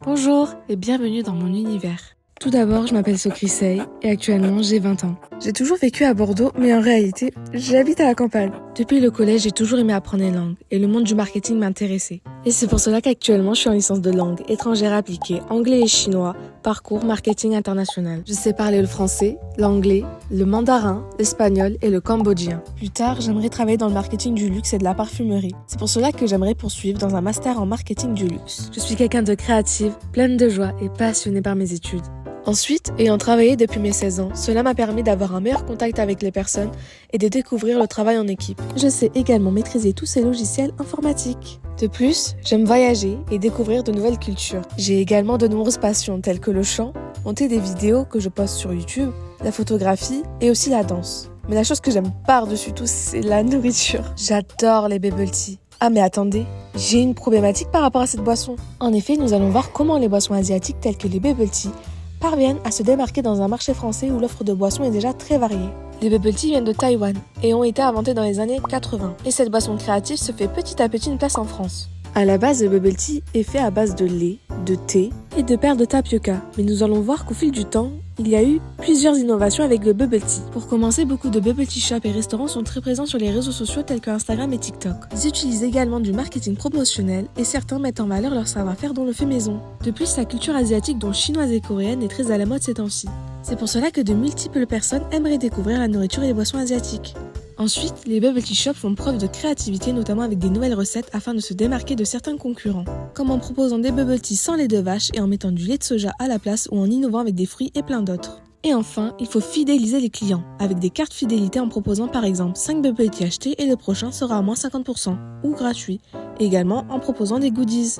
Bonjour et bienvenue dans mon univers. Tout d'abord, je m'appelle Socrisei et actuellement j'ai 20 ans. J'ai toujours vécu à Bordeaux, mais en réalité, j'habite à la campagne. Depuis le collège, j'ai toujours aimé apprendre les langues et le monde du marketing m'intéressait. Et c'est pour cela qu'actuellement, je suis en licence de langue étrangère appliquée, anglais et chinois, parcours marketing international. Je sais parler le français, l'anglais, le mandarin, l'espagnol et le cambodgien. Plus tard, j'aimerais travailler dans le marketing du luxe et de la parfumerie. C'est pour cela que j'aimerais poursuivre dans un master en marketing du luxe. Je suis quelqu'un de créative, pleine de joie et passionnée par mes études. Ensuite, ayant travaillé depuis mes 16 ans, cela m'a permis d'avoir un meilleur contact avec les personnes et de découvrir le travail en équipe. Je sais également maîtriser tous ces logiciels informatiques. De plus, j'aime voyager et découvrir de nouvelles cultures. J'ai également de nombreuses passions telles que le chant, monter des vidéos que je poste sur YouTube, la photographie et aussi la danse. Mais la chose que j'aime par-dessus tout, c'est la nourriture. J'adore les bubble tea. Ah mais attendez, j'ai une problématique par rapport à cette boisson. En effet, nous allons voir comment les boissons asiatiques telles que les bubble tea parviennent à se démarquer dans un marché français où l'offre de boissons est déjà très variée. Les bubble tea viennent de Taïwan et ont été inventés dans les années 80. Et cette boisson créative se fait petit à petit une place en France. À la base, le bubble tea est fait à base de lait, de thé et de perles de tapioca. Mais nous allons voir qu'au fil du temps, il y a eu plusieurs innovations avec le bubble tea. Pour commencer, beaucoup de bubble tea shops et restaurants sont très présents sur les réseaux sociaux tels que Instagram et TikTok. Ils utilisent également du marketing promotionnel et certains mettent en valeur leur savoir-faire dont le fait maison. De plus, la culture asiatique dont chinoise et coréenne est très à la mode ces temps-ci. C'est pour cela que de multiples personnes aimeraient découvrir la nourriture et les boissons asiatiques. Ensuite, les bubble tea shops font preuve de créativité, notamment avec des nouvelles recettes afin de se démarquer de certains concurrents, comme en proposant des bubble tea sans lait de vache et en mettant du lait de soja à la place ou en innovant avec des fruits et plein d'autres. Et enfin, il faut fidéliser les clients, avec des cartes fidélité en proposant par exemple 5 bubble tea achetés et le prochain sera à moins 50% ou gratuit, et également en proposant des goodies.